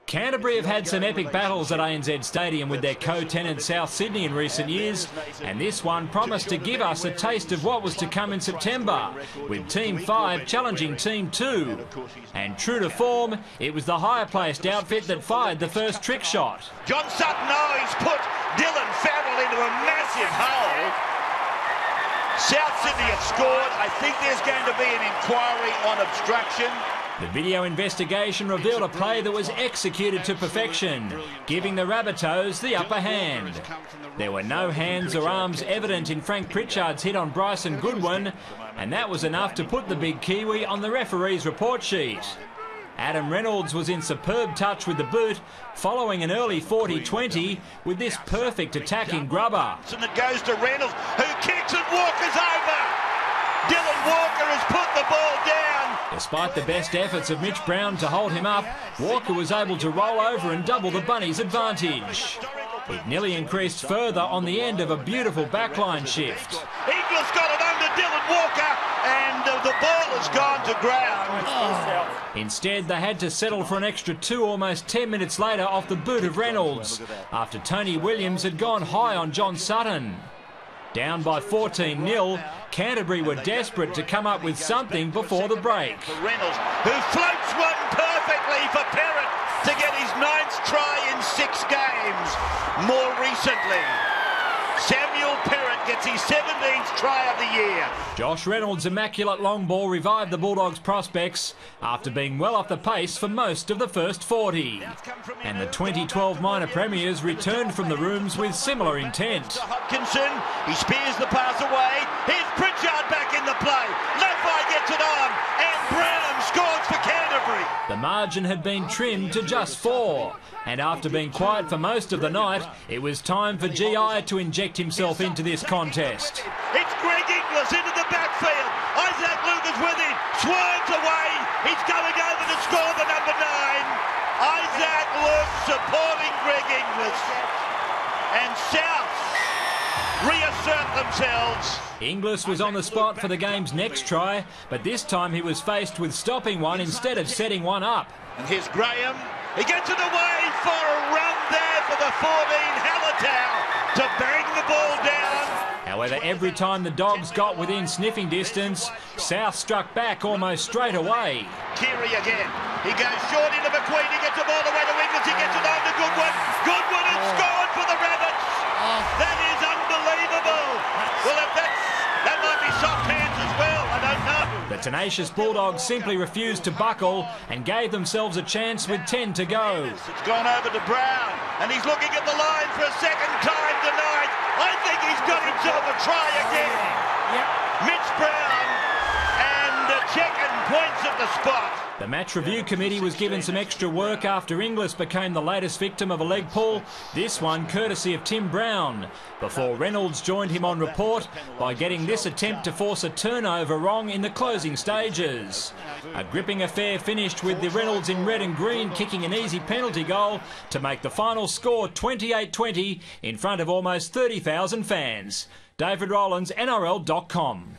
Canterbury have had some epic battles at ANZ Stadium with their co-tenant South Sydney in recent years, and this one promised to give us a taste of what was to come in September, with Team 5 challenging Team 2. And true to form, it was the higher-placed outfit that fired the first trick shot. John Sutton, he's put Dylan Farrell into a massive hole. South Sydney have scored. I think there's going to be an inquiry on obstruction. The video investigation revealed a play that was executed to perfection, giving the Rabbitohs the upper hand. There were no hands or arms evident in Frank Pritchard's hit on Bryson Goodwin, and that was enough to put the big Kiwi on the referee's report sheet. Adam Reynolds was in superb touch with the boot, following an early 40-20 with this perfect attacking grubber. And it goes to Reynolds, who kicks and Walker's over. Dylan Walker has put the ball down. Despite the best efforts of Mitch Brown to hold him up, Walker was able to roll over and double the Bunnies' advantage. It nearly increased further on the end of a beautiful backline shift. Inglis got it under Dylan Walker, and the ball has gone to ground. Instead, they had to settle for an extra 2 almost 10 minutes later off the boot of Reynolds, after Tony Williams had gone high on John Sutton. Down by 14-0, Canterbury were desperate to come up with something before the break. Reynolds, who floats one perfectly for Perrott to get his 9th try in 6 games. More recently, Samuel Perrott gets his 17th try of the year. Josh Reynolds' immaculate long ball revived the Bulldogs' prospects after being well off the pace for most of the first 40. And the 2012 minor premiers returned from the rooms with similar intent. Hopkinson, he spears the pass away. Here's Pritchard back in the play. Leffi gets it on, and Brown scores for Canterbury. The margin had been trimmed to just 4, and after being quiet for most of the night, it was time for GI to inject himself into this contest. It's Greg Inglis into the backfield. Isaac Lucas with him, swerves away. He's going over to score the number 9. Isaac Luke supporting Greg Inglis. And South reassert themselves. Inglis was on the spot for the game's next try, but this time he was faced with stopping one instead of setting one up. And here's Graham. He gets it away for a run there for the 14, Hallertau, to bang the ball down. However, every time the Dogs got within sniffing distance, South struck back almost straight away. Keary again. He goes short into McQueen. He gets the ball away to Inglis. He gets it on to Goodwin. Goodwin has scored for the Rabbits. That is unbelievable. Well, if that might be soft hands as well. I don't know. The tenacious Bulldogs simply refused to buckle and gave themselves a chance with 10 to go. It's gone over to Brown, and he's looking at the line for a second time tonight. I think he's got himself a try again. Mitch Brown, and Checken points at the spot. The match review committee was given some extra work after Inglis became the latest victim of a leg pull, this one courtesy of Tim Brown, before Reynolds joined him on report by getting this attempt to force a turnover wrong in the closing stages. A gripping affair finished with the Reynolds in red and green kicking an easy penalty goal to make the final score 28-20 in front of almost 30,000 fans. David Rowlands, NRL.com.